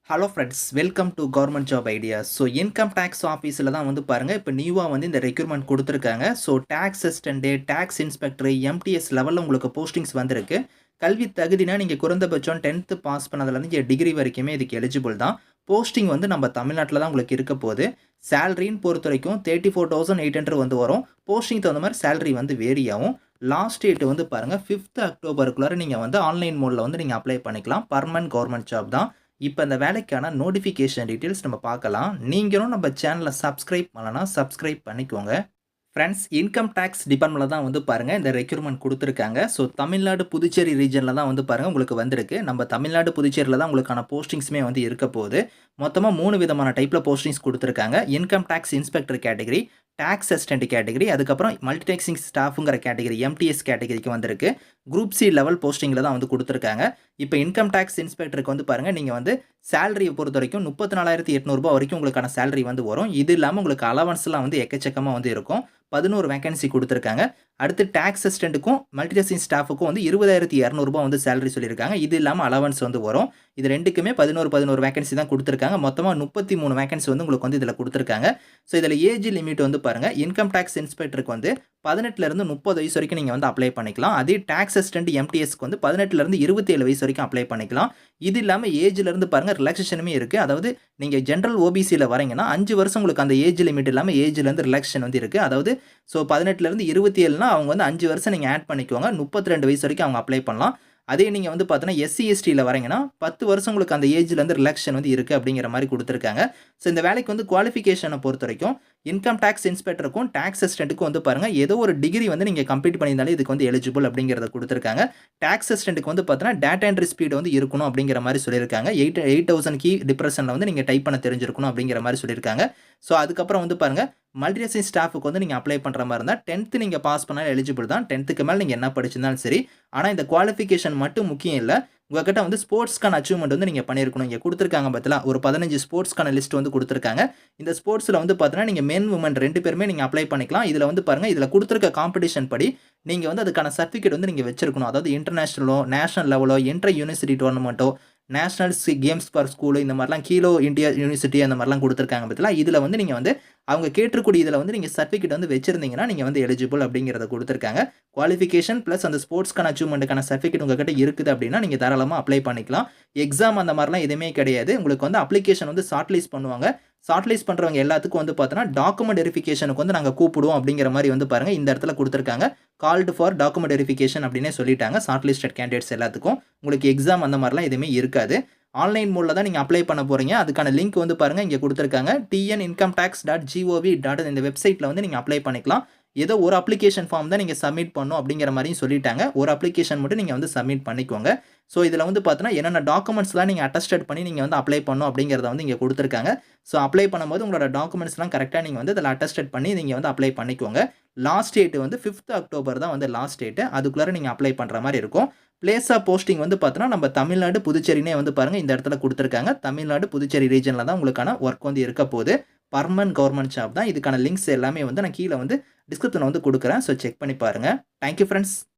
Hello friends, welcome to government job ideas. So income tax ஆஃபீஸில் தான் வந்து பாருங்கள், இப்போ நியூவாக வந்து இந்த ரெக்ரூட்மெண்ட் கொடுத்துருக்காங்க. So tax assistant, tax inspector, MTS லெவலில் உங்களுக்கு போஸ்டிங்ஸ் வந்திருக்கு. கல்வி தகுதினா நீங்கள் குறைந்தபட்சம் 10th பாஸ் பண்ணதுலேருந்து இங்கே டிகிரி வரைக்குமே இதுக்கு எலிஜிபிள் தான். போஸ்டிங் வந்து நம்ம தமிழ்நாட்டில் தான் உங்களுக்கு இருக்க போகுது. சேலரின்னு பொறுத்த வரைக்கும் 34,800 வந்து வரும். போஸ்டிங் தகுந்த மாதிரி சேலரி வந்து வேரி ஆகும். லாஸ்ட் டேட் வந்து பாருங்கள் 5th அக்டோபருக்குள்ளார நீங்கள் வந்து ஆன்லைன் மோடில் வந்து நீங்கள் அப்ளை பண்ணிக்கலாம். பர்மனன்ட் கவர்மெண்ட் ஜாப் தான். இப்போ இந்த வேலைக்கான நோட்டிஃபிகேஷன் டீட்டெயில்ஸ் நம்ம பார்க்கலாம். நீங்களும் நம்ம சேனலை சப்ஸ்கிரைப் பண்ணலன்னா சப்ஸ்கிரைப் பண்ணிக்கோங்க. ஃப்ரெண்ட்ஸ், இன்கம் டேக்ஸ் டிபார்ட்மெண்ட்டில் தான் வந்து பாருங்கள் இந்த ரெக்ரூட்மெண்ட் கொடுத்துருக்காங்க. ஸோ தமிழ்நாடு புதுச்சேரி ரீஜனில் தான் வந்து பாருங்கள் உங்களுக்கு வந்திருக்கு. நம்ம தமிழ்நாடு புதுச்சேரியில் தான் உங்களுக்கான போஸ்டிங்ஸுமே வந்து இருக்க போகுது. மொத்தமாக 3 விதமான டைப்பில் போஸ்டிங்ஸ் கொடுத்துருக்காங்க. Income tax inspector category, tax assistant category, அதுக்கப்புறம் மல்டிடேக்ஸிங் ஸ்டாஃபுங்கிற கேட்டகரி எம்டிஎஸ் கேட்டகரிக்கு வந்திருக்கு. குரூப் சி லெவல் போஸ்டிங்கில் தான் வந்து கொடுத்துருக்காங்க. இப்போ இன்கம் டேக்ஸ் இன்ஸ்பெக்டருக்கு வந்து பாருங்கள், நீங்கள் வந்து சேலரியை பொறுத்த வரைக்கும் 34,800 வரைக்கும் உங்களுக்கான சேலரி வந்து வரும். இது இல்லாமல் உங்களுக்கு அலவன்ஸ்லாம் வந்து எக்கச்சக்கமாக வந்து இருக்கும். 11 வேகன்சி கொடுத்துருக்காங்க. அடுத்து டேக்ஸ் அசிஸ்டண்ட்டுக்கும் மல்டிடேக்ஸிங் ஸ்டாஃபுக்கும் வந்து 20,200 வந்து சேலரி சொல்லியிருக்காங்க. இது இல்லாமல் அலவன்ஸ் வந்து வரும். இது ரெண்டுக்குமே 11 வேகன்சி தான் கொடுத்துருக்காங்க. மொத்தமாக 33 வேகன்சி வந்து உங்களுக்கு வந்து இதில் கொடுத்துருக்காங்க. ஸோ இதில் ஏஜ் லிமிட் வந்து பாருங்கள், இன்கம் டேக்ஸ் இன்ஸ்பெக்டருக்கு வந்து 18லேருந்து 30 வயசு வரைக்கும் நீங்கள் வந்து அப்ளை பண்ணிக்கலாம். அதே டேக்ஸ் அசிஸ்டன்ட் எம்டிஎஸ்க்கு வந்து 18லேருந்து 27 வயசு வரைக்கும் அப்ளை பண்ணிக்கலாம். இது இல்லாமல் ஏஜ்லேருந்து பாருங்கள் ரிலாக்ஸேஷனுமே இருக்குது. அதாவது நீங்கள் ஜென்ரல் ஓபிசியில் வரீங்கன்னா 5 வருஷம் உங்களுக்கு அந்த ஏஜ் லிமிட் இல்லாமல் ஏஜ்லேருந்து ரிலாக்ஸேஷன் வந்து இருக்குது. அதாவது ஸோ 18லேருந்து 27னா அவங்க வந்து 5 வருஷம் நீங்கள் ஆட் பண்ணிக்கோங்க. 32 வயசு வரைக்கும் அவங்க அப்ளை பண்ணலாம். அதே நீங்கள் வந்து பார்த்தீங்கன்னா எஸ்சி எஸ்டியில் வரீங்கன்னா 10 வருஷம் உங்களுக்கு அந்த ஏஜ்லேருந்து ரிலாக்ஸேஷன் வந்து இருக்குது அப்படிங்கிற மாதிரி கொடுத்துருக்காங்க. ஸோ இந்த வேலைக்கு வந்து குவாலிஃபிகேஷனை பொறுத்த வரைக்கும் இன்கம் டேக்ஸ் இன்ஸ்பெக்டருக்கும் டேக்ஸ் அசிஸ்டண்ட்டுக்கும் வந்து பாருங்கள் ஏதோ ஒரு டிகிரி வந்து நீங்கள் கம்ப்ளீட் பண்ணியிருந்தாலே இதுக்கு வந்து எலிஜிபிள் அப்படிங்கிறத கொடுத்துருக்காங்க. டேக்ஸ் அசிஸ்டண்ட்டுக்கு வந்து பார்த்தீங்கன்னா டேட்டா என்ட்ரி ஸ்பீடு வந்து இருக்கணும் அப்படிங்கிற மாதிரி சொல்லியிருக்காங்க. 8,000 கீ டிப்ரெஷனில் வந்து நீங்கள் டைப் பண்ண தெரிஞ்சிருக்கணும் அப்படிங்கிற மாதிரி சொல்லியிருக்காங்க. ஸோ அதுக்கப்புறம் வந்து பாருங்கள் மல்டிடேக்ஸிங் ஸ்டாஃபுக்கு வந்து நீங்கள் அப்ளை பண்ணுற மாதிரி இருந்தால் 10th நீங்கள் பாஸ் பண்ணால் எலிஜிபிள் தான். 10th மேலே நீங்கள் என்ன படிச்சிருந்தாலும் சரி. ஆனால் இந்த குவாலிஃபிகேஷன் மட்டும் முக்கியம் இல்லை. உங்கள்கிட்ட வந்து ஸ்போர்ட்ஸ்க்கான அச்சீவ்மெண்ட் வந்து நீங்கள் பண்ணியிருக்கணும். இங்கே கொடுத்துருக்காங்க பார்த்தீங்களா, ஒரு 15 ஸ்போர்ட்ஸ்க்கான லிஸ்ட் வந்து கொடுத்துருக்காங்க. இந்த ஸ்போர்ட்ஸில் வந்து பார்த்தீங்கன்னா நீங்கள் மென் உமன் 2 பேருமே நீங்கள் அப்ளை பண்ணிக்கலாம். இதில் வந்து பாருங்கள், இதில் கொடுத்துருக்க காம்படிஷன் படி நீங்கள் வந்து அதுக்கான சர்டிஃபிகேட் வந்து நீங்கள் வச்சிருக்கணும். அதாவது இன்டர்நேஷனலோ, நேஷனல் லெவலோ, இன்டர் யூனிவர்சிட்டி டோர்னமெண்ட்டோ, நேஷனல் கேம்ஸ் ஃபார் ஸ்கூலு, இந்த மாதிரிலாம் கீழோ இந்தியா யூனிவர்சிட்டி அந்த மாதிரிலாம் கொடுத்துருக்காங்க பார்த்தீங்களா. இதில் வந்து நீங்கள் வந்து அவங்க கேட்டிருக்கூடிய இதில் வந்து நீங்கள் சர்டிஃபிகேட் வந்து வச்சிருந்தீங்கன்னா நீங்கள் வந்து எலிஜிபிள் அப்படிங்கிறத கொடுத்துருக்காங்க. குவாலிஃபிகேஷன் ப்ளஸ் அந்த ஸ்போர்ட்ஸ்க்கான அச்சீவ்மெண்ட்டுக்கான சர்டிஃபிகேட் உங்ககிட்ட இருக்குது அப்படின்னா நீங்கள் தாராளமாக அப்ளை பண்ணிக்கலாம். எக்ஸாம் அந்த மாதிரிலாம் எதுவுமே கிடையாது. உங்களுக்கு வந்து அப்ளிகேஷன் வந்து ஷார்ட்லிஸ்ட் பண்ணுவாங்க. ஷார்ட்லிஸ்ட் பண்ணுறவங்க எல்லாத்துக்கும் வந்து பார்த்தோன்னா டாக்குமெண்ட் வெரிஃபிகேஷனுக்கு வந்து நாங்கள் கூப்பிடுவோம் அப்படிங்கிற மாதிரி வந்து பாருங்கள் இந்த இடத்துல கொடுத்துருக்காங்க. கால்டு ஃபார் டாக்குமெண்ட் வெரிஃபிகேஷன் அப்படின்னே சொல்லிட்டாங்க. ஷார்ட்லிஸ்டட் கேண்டிடேட்ஸ் எல்லாத்துக்கும். உங்களுக்கு எக்ஸாம் அந்த மாதிரிலாம் எதுவுமே இருக்காது. ஆன்லைன் மோடில் தான் நீங்கள் அப்ளை பண்ண போகிறீங்க. அதுக்கான லிங்க் வந்து பாருங்கள் இங்கே கொடுத்துருக்காங்க. tnincometax.gov.in இந்த வெப்சைட்டில் வந்து நீங்கள் அப்ளை பண்ணிக்கலாம். ஏதோ ஒரு அப்ளிகேஷன் ஃபார்ம் தான் நீங்கள் சப்மிட் பண்ணணும் அப்படிங்கிற மாதிரியும் சொல்லிட்டாங்க. ஒரு அப்ளிகேஷன் மட்டும் நீங்கள் வந்து சப்மிட் பண்ணிக்கோங்க. ஸோ இதில் வந்து பார்த்தீங்கன்னா என்னென்ன டாக்குமெண்ட்ஸ்லாம் நீங்கள் அட்டஸ்டட் பண்ணி நீங்கள் வந்து அப்ளை பண்ணணும் அப்படிங்கிறத வந்து இங்கே கொடுத்துருக்காங்க. ஸோ அப்ளை பண்ணும்போது உங்களோட டாக்குமெண்ட்ஸ்லாம் கரெக்டாக நீங்கள் வந்து அதில் அட்டஸ்டட் பண்ணி நீங்கள் வந்து அப்ளை பண்ணிக்கோங்க. லாஸ்ட் டேட் வந்து 5th அக்டோபர் தான் வந்து லாஸ்ட் டேட்டு. அதுக்குள்ளார நீங்கள் அப்ளை பண்ணுற மாதிரி இருக்கும். பிளேஸ் ஆஃப் போஸ்டிங் வந்து பார்த்தோன்னா நம்ம தமிழ்நாடு புதுச்சேரினே வந்து பாருங்கள் இந்த இடத்துல கொடுத்துருக்காங்க. தமிழ்நாடு புதுச்சேரி ரீஜனில் தான் உங்களுக்கான ஒர்க் வந்து இருக்க போகுது. பர்மனன்ட் கவர்மெண்ட் ஜாப் தான். இதுக்கான லிங்க்ஸ் எல்லாமே வந்து நான் கீழே வந்து டிஸ்கிரிப்ஷனில் வந்து கொடுக்குறேன். ஸோ செக் பண்ணி பாருங்கள். Thank you friends.